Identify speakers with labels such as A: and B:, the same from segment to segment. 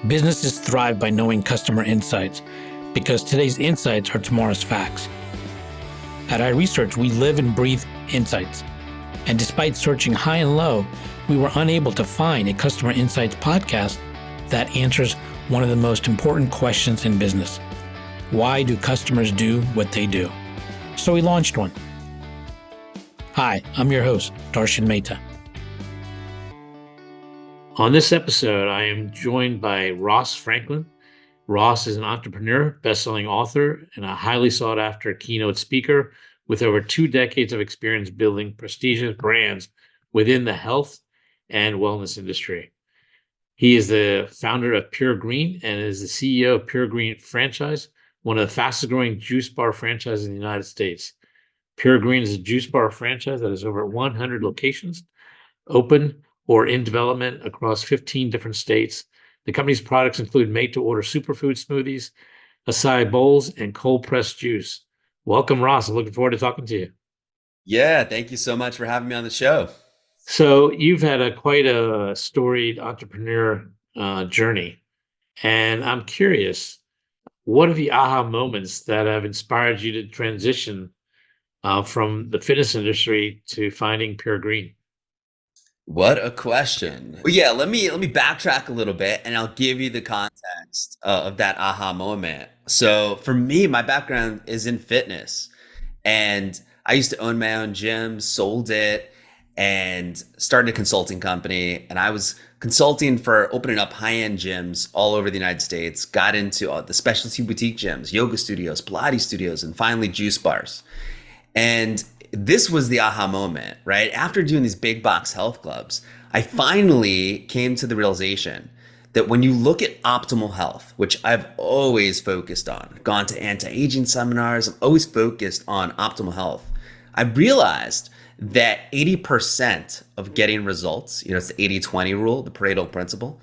A: Businesses thrive by knowing customer insights because today's insights are tomorrow's facts. At iResearch, we live and breathe insights. And despite searching high and low, we were unable to find a customer insights podcast that answers one of the most important questions in business. Why do customers do what they do? So we launched one. Hi, I'm your host, Darshan Mehta. On this episode, I am joined by Ross Franklin. Ross is an entrepreneur, best-selling author, and a highly sought-after keynote speaker with over 2 decades of experience building prestigious brands within the health and wellness industry. He is the founder of Pure Green and is the CEO of Pure Green franchise, one of the fastest-growing juice bar franchises in the United States. Pure Green is a juice bar franchise that has over 100 locations, open or in development across 15 different states. The company's products include made-to-order superfood smoothies, acai bowls, and cold-pressed juice. Welcome, Ross. I'm looking forward to talking to you.
B: Yeah, thank you so much for having me on the show.
A: So you've had quite a storied entrepreneur journey, and I'm curious, what are the aha moments that have inspired you to transition from the fitness industry to finding Pure Green?
B: What a question. Well, yeah, let me backtrack a little bit and I'll give you the context of that aha moment. So, for me, my background is in fitness and I used to own my own gym, sold it and started a consulting company and I was consulting for opening up high-end gyms all over the United States, got into the specialty boutique gyms, yoga studios, Pilates studios, and finally juice bars. And this was the aha moment, right? After doing these big box health clubs, I finally came to the realization that when you look at optimal health, which I've always focused on, gone to anti-aging seminars, I'm always focused on optimal health. I realized that 80% of getting results, it's the 80-20 rule, the Pareto principle,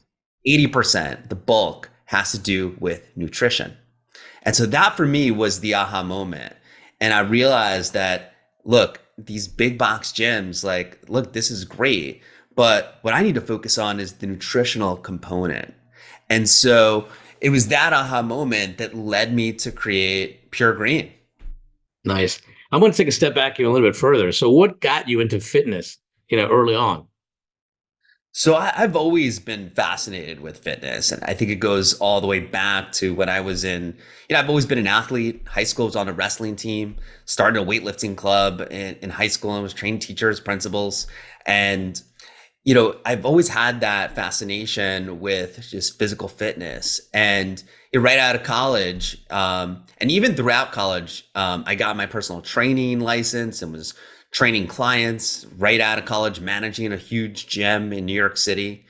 B: 80%, the bulk has to do with nutrition. And so that for me was the aha moment. And I realized that, look, these big box gyms, like, look, this is great. But what I need to focus on is the nutritional component. And so it was that aha moment that led me to create Pure Green.
A: Nice. I'm going to take a step back here a little bit further. So what got you into fitness, early on?
B: So I've always been fascinated with fitness, and I think it goes all the way back to when I was I've always been an athlete. High school, I was on a wrestling team, started a weightlifting club in high school, and was trained teachers, principals. And, I've always had that fascination with just physical fitness. And right out of college, and even throughout college, I got my personal training license and was training clients right out of college, managing a huge gym in New York City.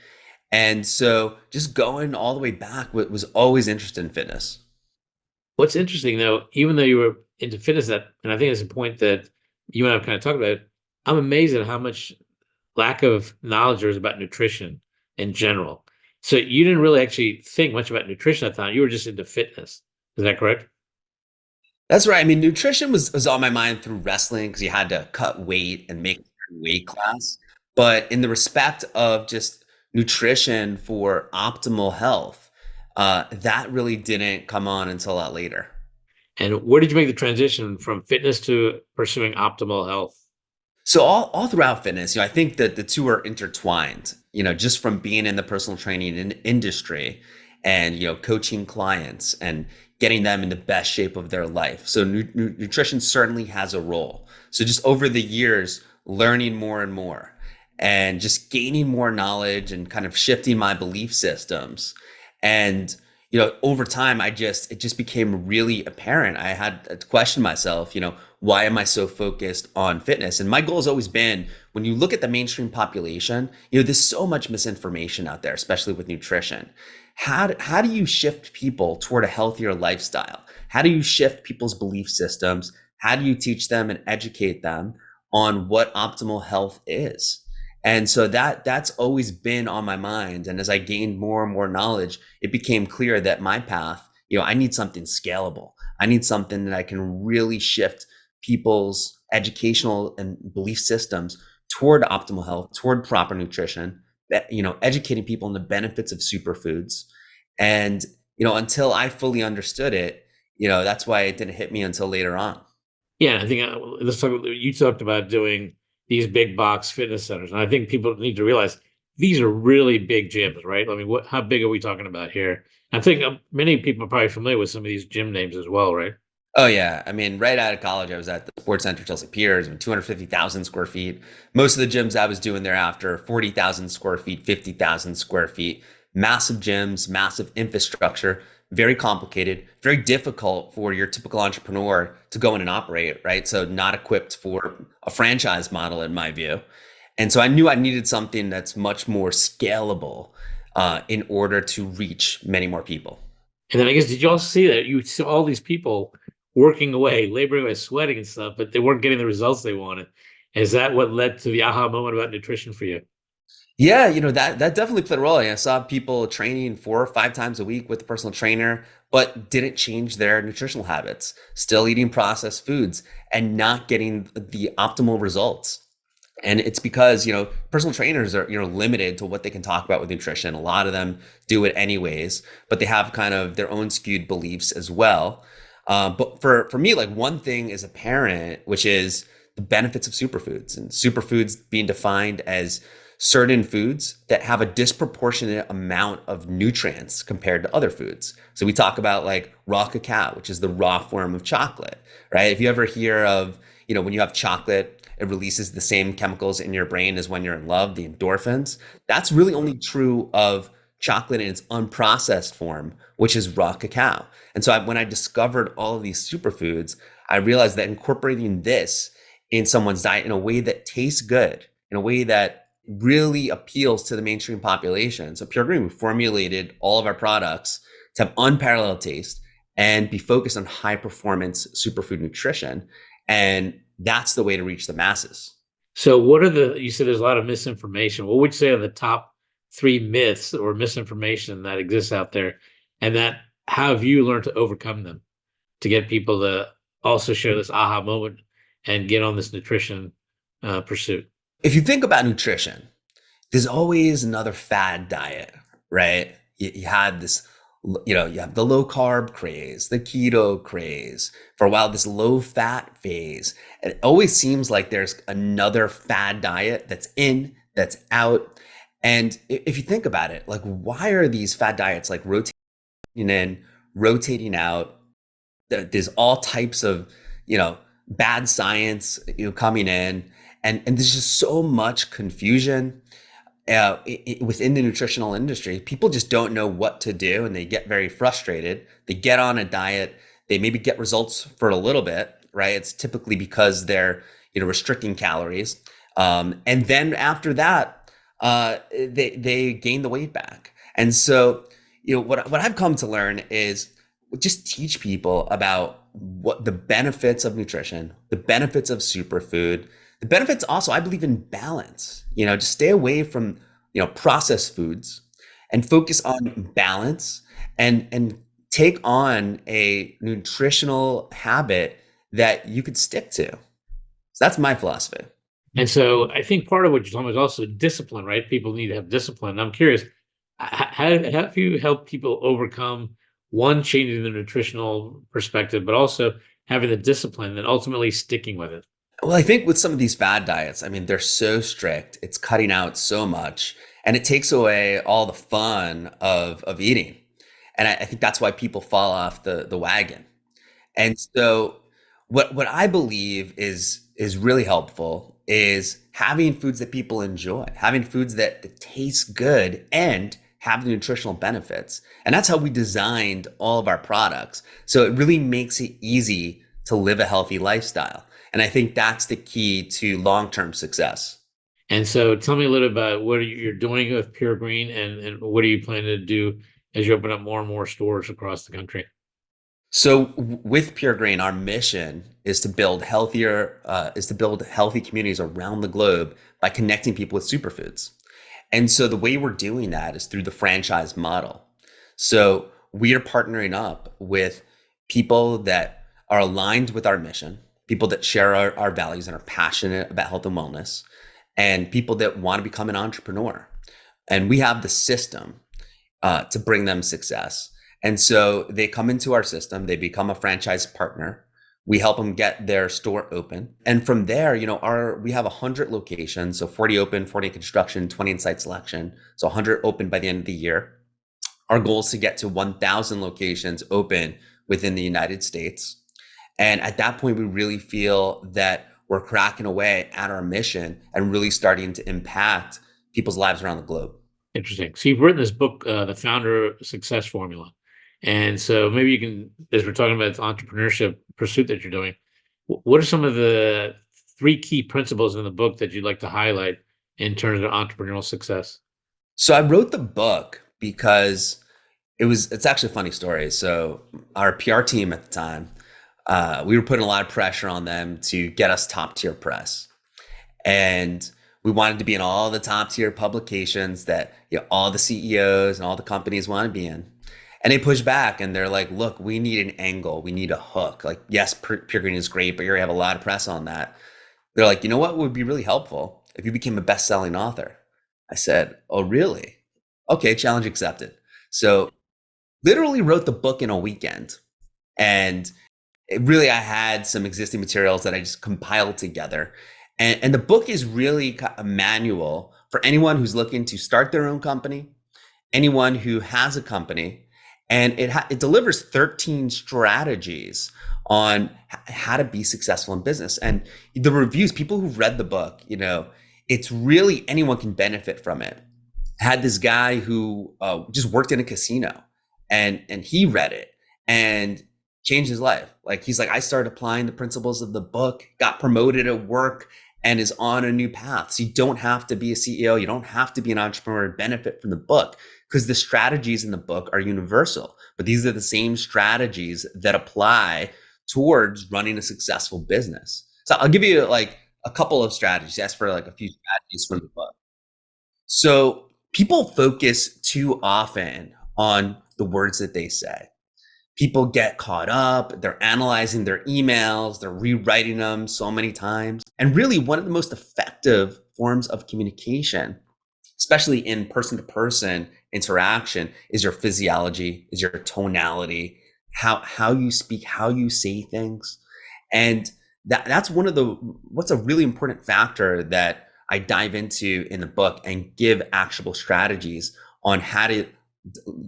B: And so just going all the way back, was always interested in fitness.
A: What's interesting though, even though you were into fitness, and I think it's a point that you and I have kind of talked about, I'm amazed at how much lack of knowledge there is about nutrition in general. So you didn't really actually think much about nutrition at the time. You were just into fitness. Is that correct?
B: That's right. I mean, nutrition was on my mind through wrestling because you had to cut weight and make a certain weight class. But in the respect of just nutrition for optimal health, that really didn't come on until a lot later.
A: And where did you make the transition from fitness to pursuing optimal health?
B: So all throughout fitness, I think that the two are intertwined, just from being in the personal training industry and, coaching clients and getting them in the best shape of their life. So nutrition certainly has a role. So just over the years, learning more and more and just gaining more knowledge and kind of shifting my belief systems. And, over time, it just became really apparent. I had to question myself, why am I so focused on fitness? And my goal has always been, when you look at the mainstream population, there's so much misinformation out there, especially with nutrition. How do you shift people toward a healthier lifestyle? How do you shift people's belief systems? How do you teach them and educate them on what optimal health is? And so that's always been on my mind. And as I gained more and more knowledge, it became clear that my path, I need something scalable. I need something that I can really shift people's educational and belief systems toward optimal health, toward proper nutrition, educating people on the benefits of superfoods And, until I fully understood it, that's why it didn't hit me until later on.
A: Yeah, I think let's talk. You talked about doing these big box fitness centers, and I think people need to realize these are really big gyms, right? I mean, how big are we talking about here? I think many people are probably familiar with some of these gym names as well, right?
B: Oh yeah, I mean, right out of college, I was at the Sports Center Chelsea Piers, 250,000 square feet. Most of the gyms I was doing thereafter, 40,000 square feet, 50,000 square feet. Massive gyms, massive infrastructure, very complicated, very difficult for your typical entrepreneur to go in and operate, right? So not equipped for a franchise model, in my view. And so I knew I needed something that's much more scalable in order to reach many more people.
A: And then I guess did you also see that you saw all these people working away, laboring away, sweating and stuff, but they weren't getting the results they wanted? Is that what led to the aha moment about nutrition for you?
B: Yeah, that definitely played a role. I saw people training 4 or 5 times a week with a personal trainer, but didn't change their nutritional habits, still eating processed foods and not getting the optimal results. And it's because, personal trainers are, limited to what they can talk about with nutrition. A lot of them do it anyways, but they have kind of their own skewed beliefs as well. But for me, like one thing is apparent, which is the benefits of superfoods, and superfoods being defined as certain foods that have a disproportionate amount of nutrients compared to other foods. So we talk about like raw cacao, which is the raw form of chocolate, right? If you ever hear of, when you have chocolate, it releases the same chemicals in your brain as when you're in love, the endorphins. That's really only true of chocolate in its unprocessed form, which is raw cacao. And so when I discovered all of these superfoods, I realized that incorporating this in someone's diet in a way that tastes good, in a way that really appeals to the mainstream population. So Pure Green, we formulated all of our products to have unparalleled taste and be focused on high performance superfood nutrition. And that's the way to reach the masses.
A: So what are you said there's a lot of misinformation. What would you say are the top three myths or misinformation that exists out there? And that how have you learned to overcome them to get people to also share this aha moment and get on this nutrition pursuit?
B: If you think about nutrition, there's always another fad diet, right? You had this, you have the low carb craze, the keto craze, for a while, this low fat phase. It always seems like there's another fad diet that's in, that's out. And if you think about it, like, why are these fad diets like rotating in, rotating out? There's all types of, bad science, coming in. And there's just so much confusion within the nutritional industry. People just don't know what to do and they get very frustrated. They get on a diet, they maybe get results for a little bit, right? It's typically because they're, restricting calories. And then after that, they gain the weight back. And so, what I've come to learn is just teach people about what the benefits of nutrition, the benefits of superfood, the benefits also, I believe in balance, just stay away from, processed foods and focus on balance and take on a nutritional habit that you could stick to. So that's my philosophy.
A: And so I think part of what you're talking about is also discipline, right? People need to have discipline. I'm curious, how have you helped people overcome one, changing the nutritional perspective, but also having the discipline and ultimately sticking with it?
B: Well, I think with some of these fad diets, I mean, they're so strict, it's cutting out so much, and it takes away all the fun of eating. And I think that's why people fall off the wagon. And so what I believe is really helpful is having foods that people enjoy, having foods that taste good and have the nutritional benefits. And that's how we designed all of our products. So it really makes it easy to live a healthy lifestyle. And I think that's the key to long-term success.
A: And so tell me a little about what you're doing with Pure Green and what are you planning to do as you open up more and more stores across the country?
B: So with Pure Grain, our mission is to build healthy communities around the globe by connecting people with superfoods. And so the way we're doing that is through the franchise model. So we are partnering up with people that are aligned with our mission, people that share our values and are passionate about health and wellness, and people that want to become an entrepreneur. And we have the system to bring them success. And so they come into our system, they become a franchise partner. We help them get their store open. And from there, we have 100 locations, so 40 open, 40 in construction, 20 in site selection. So 100 open by the end of the year. Our goal is to get to 1,000 locations open within the United States. And at that point, we really feel that we're cracking away at our mission and really starting to impact people's lives around the globe.
A: Interesting. So you've written this book, The Founder Success Formula. And so maybe you can, as we're talking about the entrepreneurship pursuit that you're doing, what are some of the three key principles in the book that you'd like to highlight in terms of entrepreneurial success?
B: So I wrote the book because it's actually a funny story. So our PR team at the time, we were putting a lot of pressure on them to get us top tier press. And we wanted to be in all the top tier publications that all the CEOs and all the companies want to be in. And they push back and they're like, look, we need an angle. We need a hook. Like, yes, Pure Green is great, but you're going to have a lot of press on that. They're like, you know what would be really helpful if you became a best-selling author? I said, oh, really? Okay, challenge accepted. So literally wrote the book in a weekend. And I had some existing materials that I just compiled together. And the book is really a manual for anyone who's looking to start their own company, anyone who has a company, and it delivers 13 strategies on how to be successful in business. And the reviews, people who've read the book, it's really anyone can benefit from it. I had this guy who just worked in a casino, and he read it and changed his life. Like, he's like, I started applying the principles of the book, got promoted at work, and is on a new path. So you don't have to be a CEO. You don't have to be an entrepreneur to benefit from the book, because the strategies in the book are universal. But these are the same strategies that apply towards running a successful business. So I'll give you like a couple of strategies. Ask for like a few strategies from the book. So people focus too often on the words that they say. People get caught up, they're analyzing their emails, they're rewriting them so many times. And really, one of the most effective forms of communication, especially in person-to-person interaction, is your physiology, is your tonality, how you speak, how you say things. And that's what's a really important factor that I dive into in the book and give actionable strategies on how to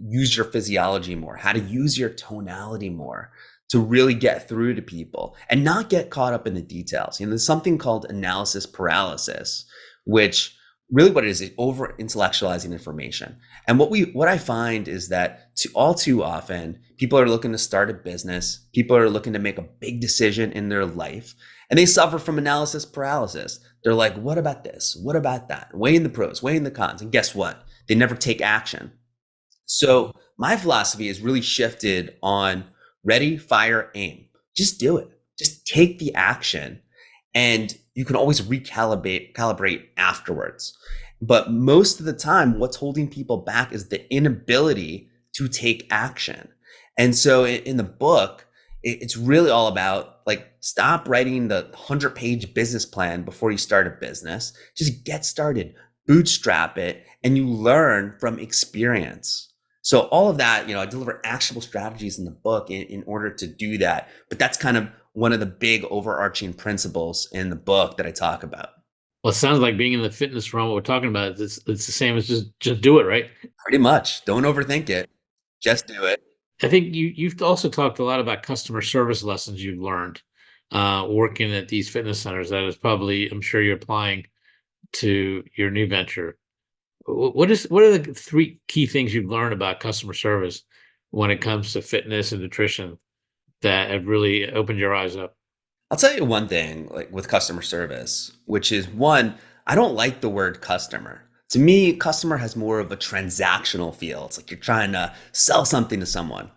B: use your physiology more, how to use your tonality more to really get through to people and not get caught up in the details. There's something called analysis paralysis, which really what it is over intellectualizing information. And what I find is that too often, people are looking to start a business, people are looking to make a big decision in their life, and they suffer from analysis paralysis. They're like, what about this? What about that? Weighing the pros, weighing the cons. And guess what? They never take action. So my philosophy is really shifted on ready, fire, aim. Just do it. Just take the action, and you can always calibrate afterwards. But most of the time, what's holding people back is the inability to take action. And so in the book, it's really all about like, stop writing the 100-page business plan before you start a business. Just get started, bootstrap it, and you learn from experience. So all of that, I deliver actionable strategies in the book in order to do that. But that's kind of one of the big overarching principles in the book that I talk about.
A: Well, it sounds like being in the fitness realm, what we're talking about, it's the same as just do it, right?
B: Pretty much. Don't overthink it. Just do it.
A: I think you've also talked a lot about customer service lessons you've learned working at these fitness centers. That is probably, I'm sure you're applying to your new venture. What are the three key things you've learned about customer service when it comes to fitness and nutrition that have really opened your eyes up?
B: I'll tell you one thing, like with customer service, which is one, I don't like the word customer. To me, customer has more of a transactional feel. It's like you're trying to sell something to someone.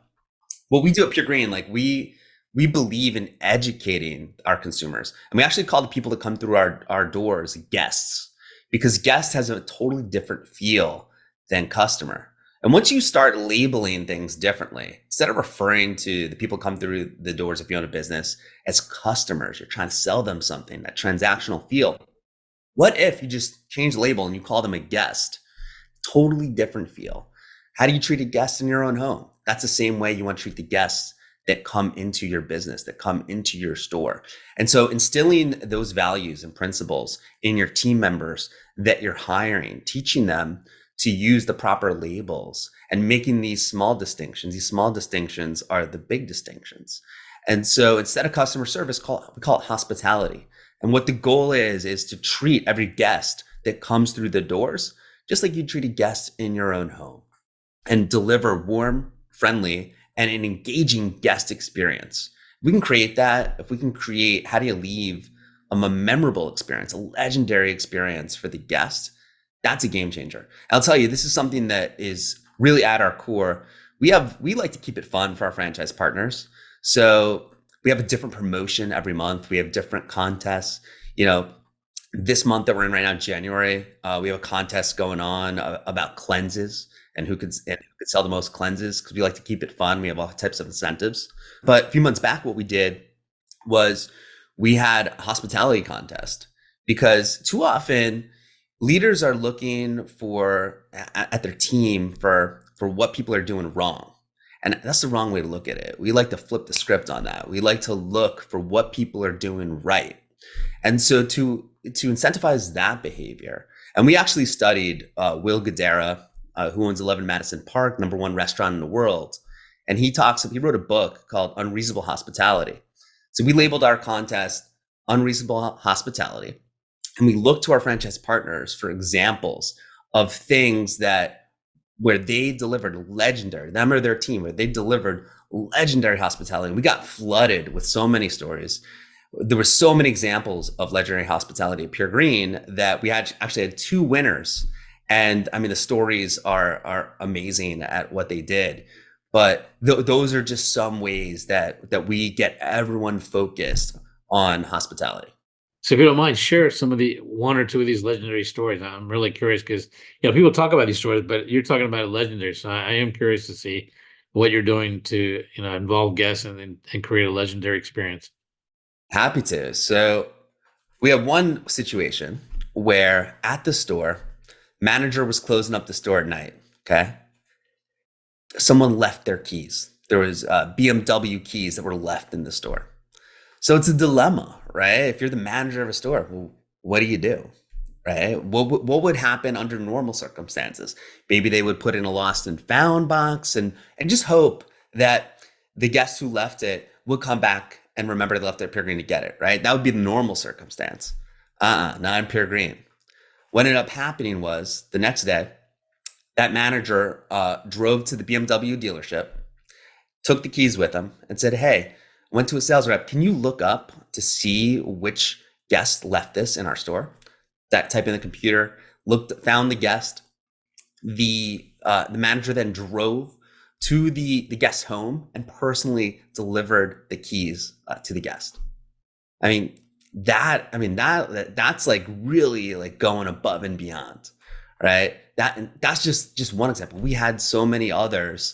B: What we do at Pure Green, like we believe in educating our consumers. And we actually call the people that come through our doors guests, because guest has a totally different feel than customer. And once you start labeling things differently, instead of referring to the people come through the doors if you own a business as customers, you're trying to sell them something, that transactional feel. What if you just change the label and you call them a guest? Totally different feel. How do you treat a guest in your own home? That's the same way you want to treat the guests that come into your business, that come into your store. And so instilling those values and principles in your team members that you're hiring, teaching them to use the proper labels and making these small distinctions are the big distinctions. And so instead of customer service, we call it hospitality. And what the goal is to treat every guest that comes through the doors just like you treat a guest in your own home, and deliver warm, friendly, and an engaging guest experience. We can create that. If we can create, how do you leave a memorable experience, a legendary experience for the guest? That's a game changer. I'll tell you, this is something that is really at our core. We like to keep it fun for our franchise partners. So we have a different promotion every month. We have different contests. You know, this month that we're in right now, January, we have a contest going on about cleanses and who could sell the most cleanses, because we like to keep it fun. We have all types of incentives. But a few months back, what we did was we had a hospitality contest, because too often leaders are looking for at their team for what people are doing wrong. And that's the wrong way to look at it. We like to flip the script on that. We like to look for what people are doing right. And so to incentivize that behavior, and we actually studied Will Guidara, who owns 11 Madison Park, #1 restaurant in the world, and he wrote a book called Unreasonable Hospitality. So we labeled our contest Unreasonable Hospitality, and we looked to our franchise partners for examples of things where they delivered legendary, them or their team, where they delivered legendary hospitality. We got flooded with so many stories. There were so many examples of legendary hospitality at Pure Green that we actually had 2 winners. And I mean, the stories are amazing at what they did. But those are just some ways that we get everyone focused on hospitality.
A: So if you don't mind, share some of the one or two of these legendary stories. I'm really curious because people talk about these stories, but you're talking about a legendary. So I am curious to see what you're doing to involve guests and create a legendary experience.
B: Happy to. So we have one situation where at the store, manager was closing up the store at night. Okay. Someone left their keys. There was BMW keys that were left in the store. So it's a dilemma, right? If you're the manager of a store, well, what do you do? Right? What would happen under normal circumstances? Maybe they would put in a lost and found box and just hope that the guests who left it would come back and remember they left their Pure Green to get it, right? That would be the normal circumstance. Not in Pure Green. What ended up happening was the next day, that manager drove to the BMW dealership, took the keys with him, and said, "Hey, went to a sales rep. Can you look up to see which guest left this in our store?" That type in the computer, found the guest. The manager then drove to the guest's home and personally delivered the keys to the guest. I mean, that's like really like going above and beyond, right? That's just one example. We had so many others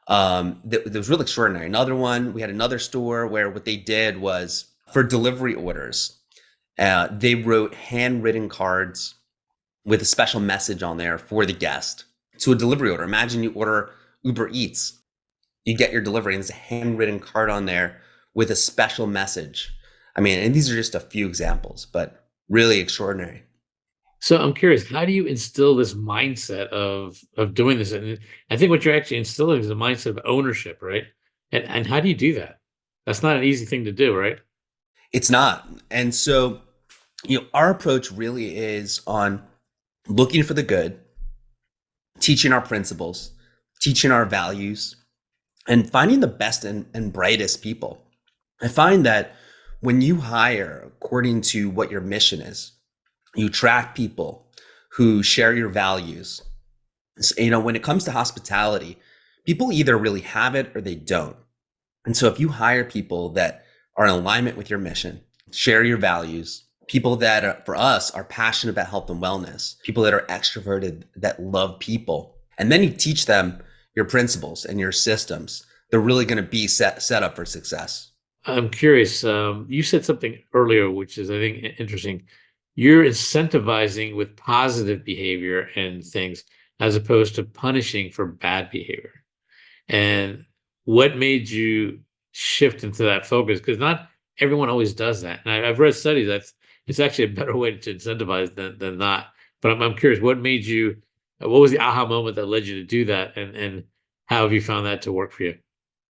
B: that was really extraordinary. Another one, we had another store where what they did was for delivery orders, they wrote handwritten cards with a special message on there for the guest to a delivery order. Imagine you order Uber Eats, you get your delivery, and there's a handwritten card on there with a special message. I mean, and these are just a few examples, but really extraordinary.
A: So I'm curious, how do you instill this mindset of doing this? And I think what you're actually instilling is a mindset of ownership, right? And how do you do that? That's not an easy thing to do, right?
B: It's not. And so, our approach really is on looking for the good, teaching our principles, teaching our values, and finding the best and brightest people. I find that when you hire according to what your mission is, you attract people who share your values. So, when it comes to hospitality, people either really have it or they don't. And so if you hire people that are in alignment with your mission, share your values, people that for us are passionate about health and wellness, people that are extroverted, that love people, and then you teach them your principles and your systems, they're really going to be set up for success.
A: I'm curious. You said something earlier, which is, I think, interesting. You're incentivizing with positive behavior and things. as opposed to punishing for bad behavior. And what made you shift into that focus? Because not everyone always does that. And I've read studies that's it's actually a better way to incentivize than not. But I'm curious, what made you? What was the aha moment that led you to do that? And how have you found that to work for you?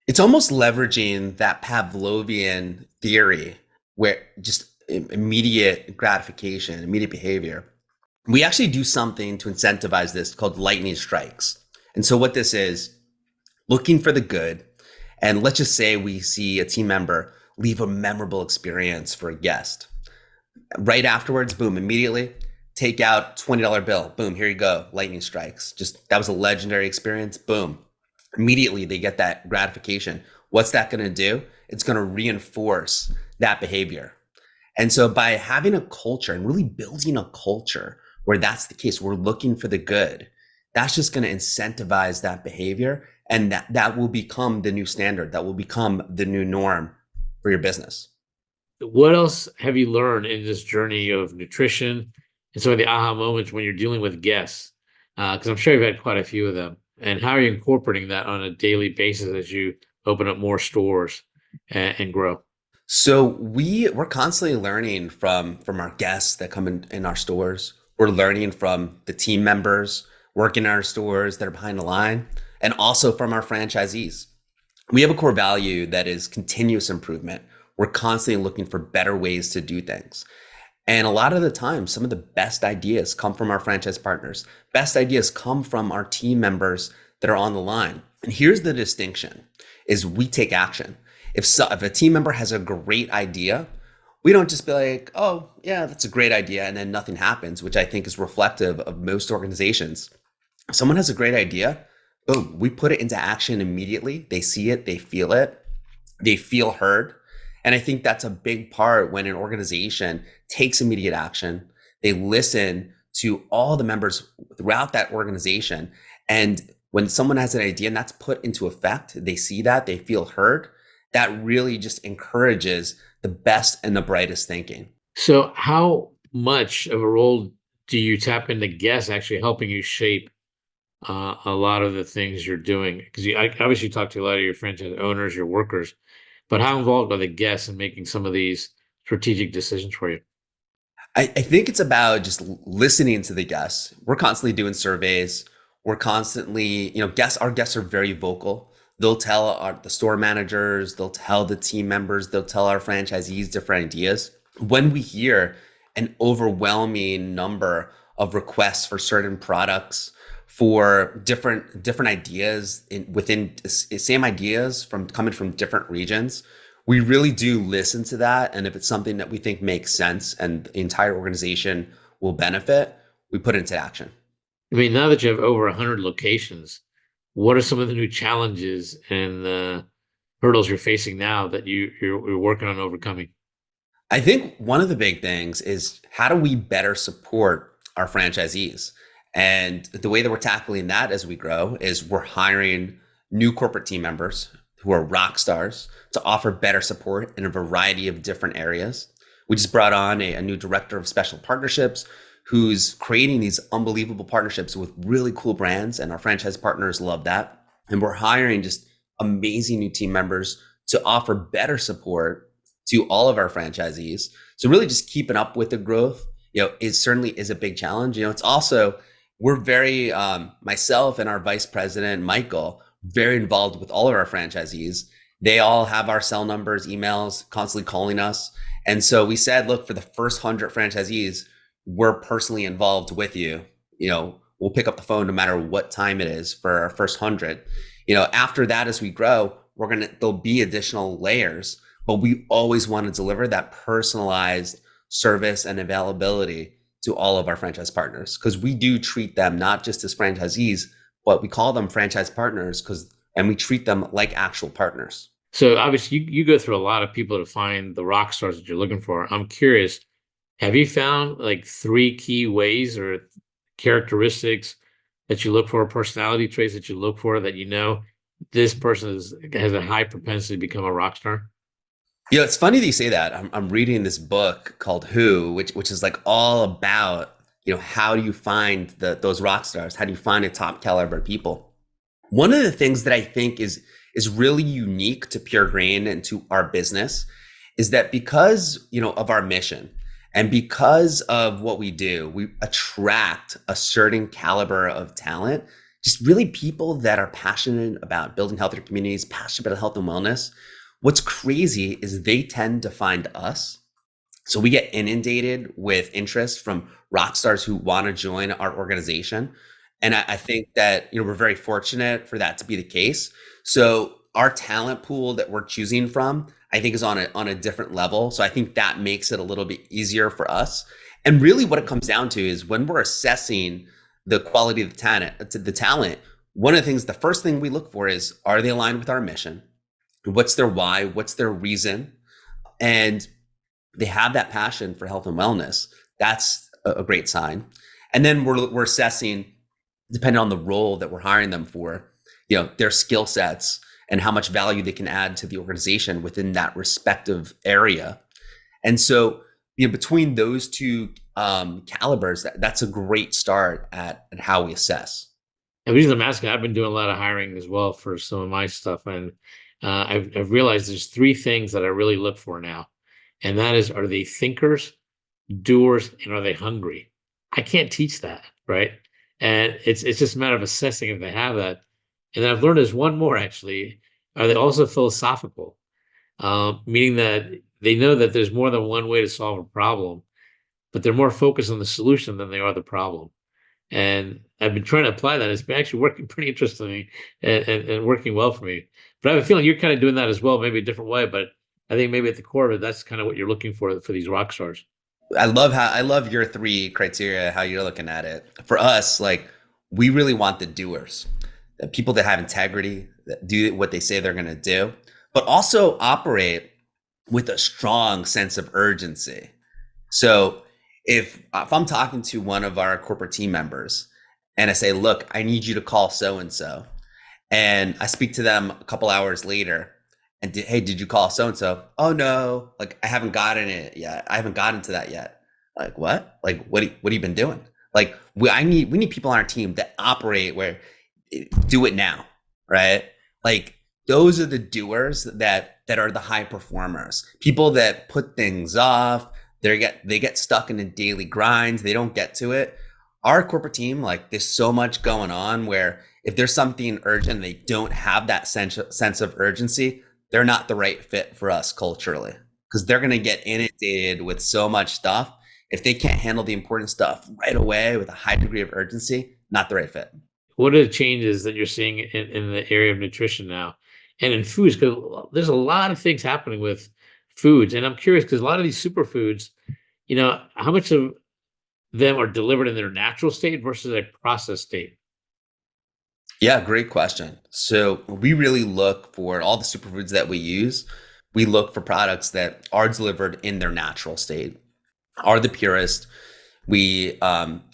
B: It's almost leveraging that Pavlovian theory where just immediate gratification, immediate behavior. We actually do something to incentivize this called lightning strikes. And so what this is, looking for the good, and let's just say we see a team member leave a memorable experience for a guest. Right afterwards, boom, immediately take out $20 bill. Boom, here you go. Lightning strikes. Just that was a legendary experience. Boom. Immediately they get that gratification. What's that going to do? It's going to reinforce that behavior. And so by having a culture and really building a culture where that's the case, we're looking for the good, that's just going to incentivize that behavior. And that will become the new standard. That will become the new norm for your business.
A: What else have you learned in this journey of nutrition and some of the aha moments when you're dealing with guests? Because I'm sure you've had quite a few of them. And how are you incorporating that on a daily basis as you open up more stores and grow?
B: So we're constantly learning from our guests that come in our stores. We're learning from the team members working in our stores that are behind the line, and also from our franchisees. We have a core value that is continuous improvement. We're constantly looking for better ways to do things. And a lot of the time, some of the best ideas come from our franchise partners. Best ideas come from our team members that are on the line. And here's the distinction is we take action. If a team member has a great idea, we don't just be like, oh, yeah, that's a great idea. And then nothing happens, which I think is reflective of most organizations. If someone has a great idea, boom, we put it into action immediately. They see it, they feel heard. And I think that's a big part when an organization takes immediate action. They listen to all the members throughout that organization. And when someone has an idea and that's put into effect, they see that, they feel heard. That really just encourages the best and the brightest thinking.
A: So, how much of a role do you tap into guests actually helping you shape a lot of the things you're doing? Because you obviously talk to a lot of your franchise owners, your workers, but how involved are the guests in making some of these strategic decisions for you?
B: I think it's about just listening to the guests. We're constantly doing surveys. We're constantly, our guests are very vocal. They'll tell the store managers, they'll tell the team members, they'll tell our franchisees different ideas. When we hear an overwhelming number of requests for certain products, for different ideas within same ideas from coming from different regions, we really do listen to that. And if it's something that we think makes sense and the entire organization will benefit, we put it into action.
A: I mean, now that you have over 100 locations, what are some of the new challenges and hurdles you're facing now that you're working on overcoming?
B: I think one of the big things is how do we better support our franchisees? And the way that we're tackling that as we grow is we're hiring new corporate team members who are rock stars to offer better support in a variety of different areas. We just brought on a new director of special partnerships who's creating these unbelievable partnerships with really cool brands, and our franchise partners love that. And we're hiring just amazing new team members to offer better support to all of our franchisees. So really just keeping up with the growth, is certainly is a big challenge. It's also, we're very, myself and our vice president, Michael, very involved with all of our franchisees. They all have our cell numbers, emails, constantly calling us. And so we said, look, for the first 100 franchisees, we're personally involved with you. We'll pick up the phone no matter what time it is for our first 100. After that, as we grow, there'll be additional layers, but we always want to deliver that personalized service and availability to all of our franchise partners, because we do treat them not just as franchisees, but we call them franchise partners and we treat them like actual partners.
A: So obviously you go through a lot of people to find the rock stars that you're looking for. I'm curious, have you found like three key ways or characteristics that you look for, personality traits that you look for that this person has a high propensity to become a rock star?
B: It's funny that you say that. I'm reading this book called Who, which is like all about how do you find those rock stars? How do you find a top caliber people? One of the things that I think is really unique to Pure Grain and to our business is that because, of our mission and because of what we do, we attract a certain caliber of talent, just really people that are passionate about building healthier communities, passionate about health and wellness. What's crazy is they tend to find us, so we get inundated with interest from rock stars who want to join our organization. And I think that, we're very fortunate for that to be the case. So our talent pool that we're choosing from, I think is on a different level. So I think that makes it a little bit easier for us. And really what it comes down to is when we're assessing the quality of the talent, one of the things, the first thing we look for is, are they aligned with our mission? What's their why? What's their reason? And they have that passion for health and wellness. That's a great sign. And then we're assessing, depending on the role that we're hiring them for, their skill sets and how much value they can add to the organization within that respective area. And so, between those two calibers, that's a great start at how we assess.
A: And the reason I'm asking, I've been doing a lot of hiring as well for some of my stuff, and I've realized there's three things that I really look for now, and that is, are they thinkers, doers, and are they hungry? I can't teach that, right? And it's just a matter of assessing if they have that. And then I've learned there's one more actually. Are they also philosophical? Meaning that they know that there's more than one way to solve a problem, but they're more focused on the solution than they are the problem. And I've been trying to apply that. It's been actually working pretty interestingly and working well for me. But I have a feeling you're kind of doing that as well, maybe a different way. But I think maybe at the core of it, that's kind of what you're looking for these rock stars.
B: I love your three criteria, how you're looking at it. For us, like, we really want the doers, the people that have integrity, that do what they say they're going to do, but also operate with a strong sense of urgency. So if I'm talking to one of our corporate team members and I say, look, I need you to call so and so, and I speak to them a couple hours later and hey, did you call so and so? Oh no, like I haven't gotten it yet. I haven't gotten to that yet. Like what? Like what have you been doing? Like we need people on our team that operate where do it now, right? Like those are the doers that are the high performers. People that put things off, they get stuck in a daily grind, they don't get to it. Our corporate team, like, there's so much going on where if there's something urgent, they don't have that sense of urgency, they're not the right fit for us culturally because they're going to get inundated with so much stuff. If they can't handle the important stuff right away with a high degree of urgency, not the right fit.
A: What are the changes that you're seeing in the area of nutrition now and in foods? Because there's a lot of things happening with foods. And I'm curious because a lot of these superfoods, how much of them are delivered in their natural state versus a processed state?
B: Yeah, great question. So we really look for all the superfoods that we use. We look for products that are delivered in their natural state, are the purest. We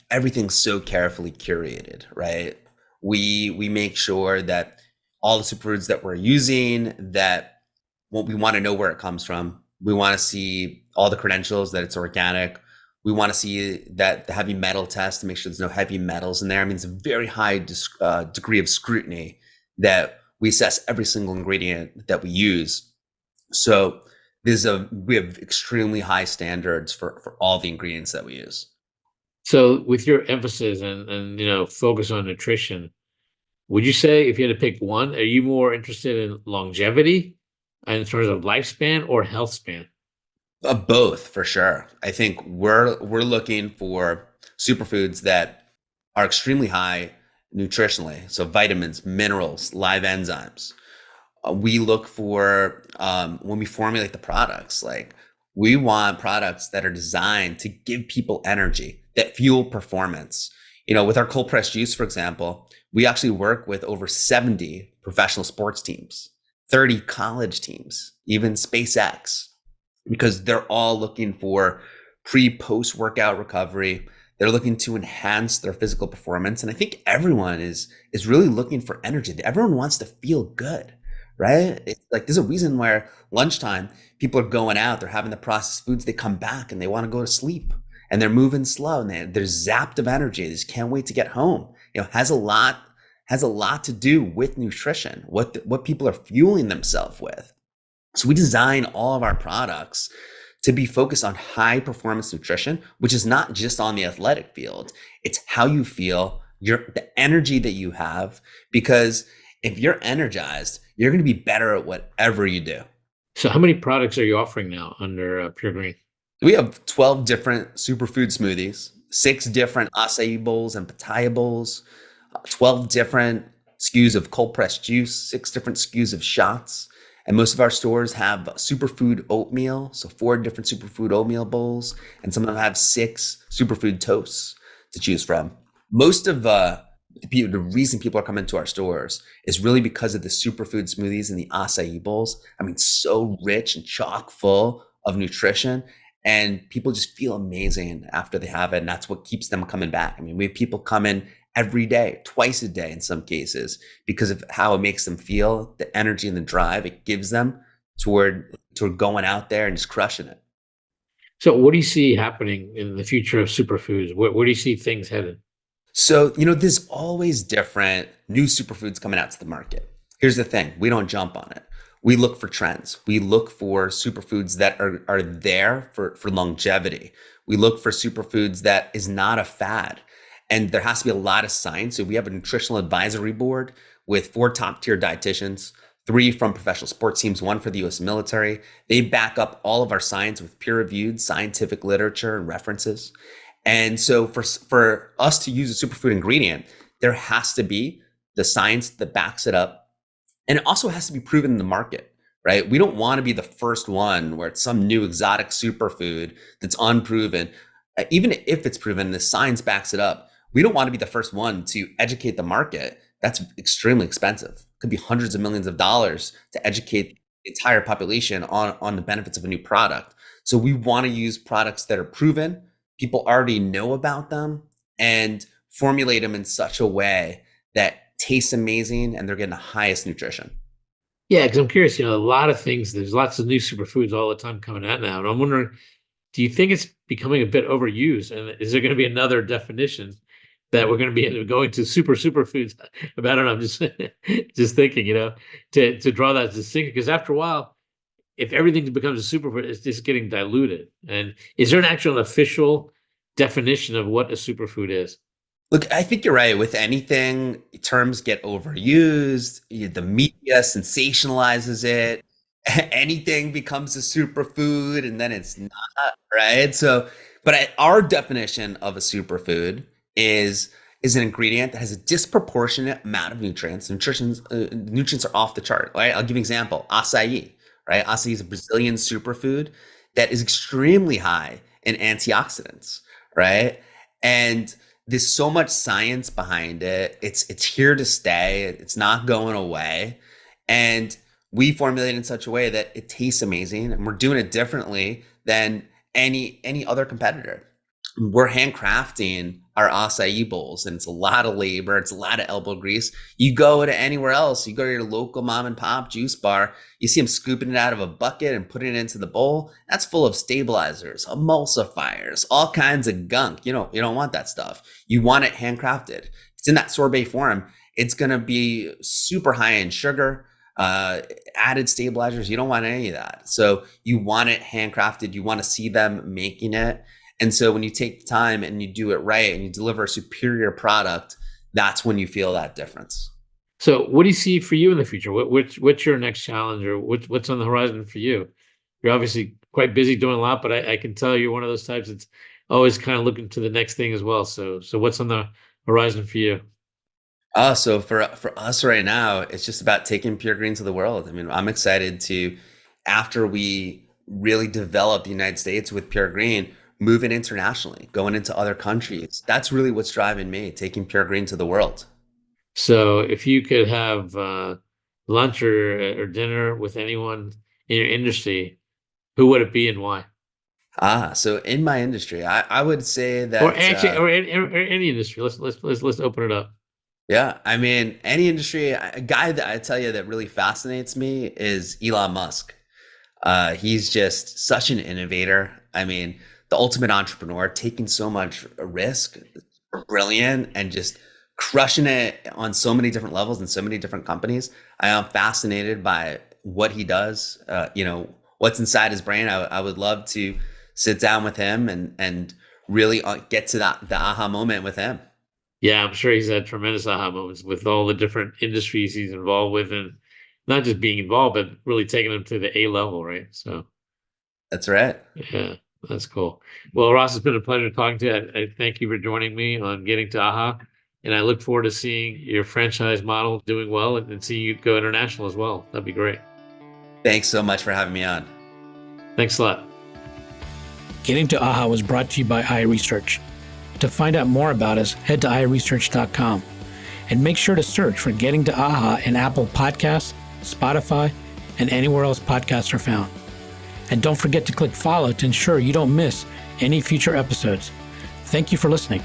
B: everything's so carefully curated, right? We make sure that all the superfoods that we're using, that what we want to know where it comes from. We want to see all the credentials that it's organic. We want to see that the heavy metal test to make sure there's no heavy metals in there. I mean, it's a very high degree of scrutiny that we assess every single ingredient that we use. So we have extremely high standards for all the ingredients that we use.
A: So with your emphasis and focus on nutrition, would you say if you had to pick one, are you more interested in longevity in terms of lifespan or health span?
B: Both for sure. I think we're looking for superfoods that are extremely high nutritionally, so vitamins, minerals, live enzymes. We look for when we formulate the products, like we want products that are designed to give people energy, that fuel performance. With our cold pressed juice, for example, we actually work with over 70 professional sports teams, 30 college teams, even SpaceX, because they're all looking for post workout recovery. They're looking to enhance their physical performance. And I think everyone is really looking for energy. Everyone wants to feel good, right? It's like there's a reason where lunchtime people are going out, they're having the processed foods, they come back and they want to go to sleep. and they're moving slow and they're zapped of energy. They just can't wait to get home. Has a lot to do with nutrition, what people are fueling themselves with. So we design all of our products to be focused on high performance nutrition, which is not just on the athletic field. It's how you feel, the energy that you have, because if you're energized, you're going to be better at whatever you do.
A: So how many products are you offering now under Pure Green?
B: We have 12 different superfood smoothies, 6 different acai bowls and papaya bowls, 12 different SKUs of cold pressed juice, 6 different SKUs of shots. And most of our stores have superfood oatmeal, so 4 different superfood oatmeal bowls, and some of them have 6 superfood toasts to choose from. Most of the reason people are coming to our stores is really because of the superfood smoothies and the acai bowls. I mean, so rich and chock full of nutrition, and people just feel amazing after they have it, and that's what keeps them coming back. I mean, we have people come in every day, twice a day in some cases, because of how it makes them feel, the energy and the drive it gives them toward going out there and just crushing it.
A: So what do you see happening in the future of superfoods? Where do you see things headed?
B: So, there's always different new superfoods coming out to the market. Here's the thing, we don't jump on it. We look for trends. We look for superfoods that are there for longevity. We look for superfoods that is not a fad. And there has to be a lot of science. So we have a nutritional advisory board with 4 top-tier dietitians, 3 from professional sports teams, 1 for the US military. They back up all of our science with peer-reviewed scientific literature and references. And so for us to use a superfood ingredient, there has to be the science that backs it up. And it also has to be proven in the market, right? We don't want to be the first one where it's some new exotic superfood that's unproven. Even if it's proven, the science backs it up. We don't want to be the first one to educate the market. That's extremely expensive. It could be hundreds of millions of dollars to educate the entire population on the benefits of a new product. So we want to use products that are proven, people already know about them, and formulate them in such a way that tastes amazing and they're getting the highest nutrition.
A: Yeah, because I'm curious, a lot of things, there's lots of new superfoods all the time coming out now. And I'm wondering, do you think it's becoming a bit overused? And is there going to be another definition that we're going to be going to superfoods about it? I'm just just thinking, to draw that distinction. Because after a while, if everything becomes a superfood, it's just getting diluted. And is there an actual official definition of what a superfood is?
B: Look, I think you're right. With anything, terms get overused. The media sensationalizes it. Anything becomes a superfood, and then it's not, right? So, but our definition of a superfood is is an ingredient that has a disproportionate amount of nutrients. Nutrients are off the chart. Right? I'll give you an example. Acai, right? Acai is a Brazilian superfood that is extremely high in antioxidants, right? And there's so much science behind it. It's here to stay. It's not going away. And we formulate it in such a way that it tastes amazing, and we're doing it differently than any other competitor. We're handcrafting our acai bowls, and it's a lot of labor. It's a lot of elbow grease. You go to anywhere else, you go to your local mom and pop juice bar, you see them scooping it out of a bucket and putting it into the bowl. That's full of stabilizers, emulsifiers, all kinds of gunk. You don't want that stuff. You want it handcrafted. If it's in that sorbet form, it's going to be super high in sugar, added stabilizers. You don't want any of that. So you want it handcrafted. You want to see them making it. And so when you take the time and you do it right and you deliver a superior product, that's when you feel that difference.
A: So, what do you see for you in the future? What's your next challenge, or what's on the horizon for you? You're obviously quite busy doing a lot, but I can tell you're one of those types that's always kind of looking to the next thing as well. So what's on the horizon for you?
B: So for us right now, it's just about taking Pure Green to the world. I mean, I'm excited to, after we really develop the United States with Pure Green, moving internationally, going into other countries. That's really what's driving me, taking Pure Green to the world.
A: So, if you could have lunch or dinner with anyone in your industry, who would it be and why?
B: So in my industry, I would say
A: Or
B: that,
A: actually, or any industry. Let's open it up.
B: yeah, I mean, any industry, a guy that I tell you that really fascinates me is Elon Musk. He's just such an innovator. I mean, the ultimate entrepreneur, taking so much risk, brilliant, and just crushing it on so many different levels and so many different companies. I am fascinated by what he does, what's inside his brain. I would love to sit down with him and really get to the aha moment with him.
A: Yeah, I'm sure he's had tremendous aha moments with all the different industries he's involved with, and not just being involved, but really taking them to the A level, right? So,
B: That's right.
A: yeah, that's cool. Well, Ross, it's been a pleasure talking to you. I thank you for joining me on Getting to AHA, and I look forward to seeing your franchise model doing well and seeing you go international as well. That'd be great.
B: Thanks so much for having me on.
A: Thanks a lot.
C: Getting to AHA was brought to you by iResearch. To find out more about us, head to iResearch.com and make sure to search for Getting to AHA in Apple Podcasts, Spotify, and anywhere else podcasts are found. And don't forget to click follow to ensure you don't miss any future episodes. Thank you for listening.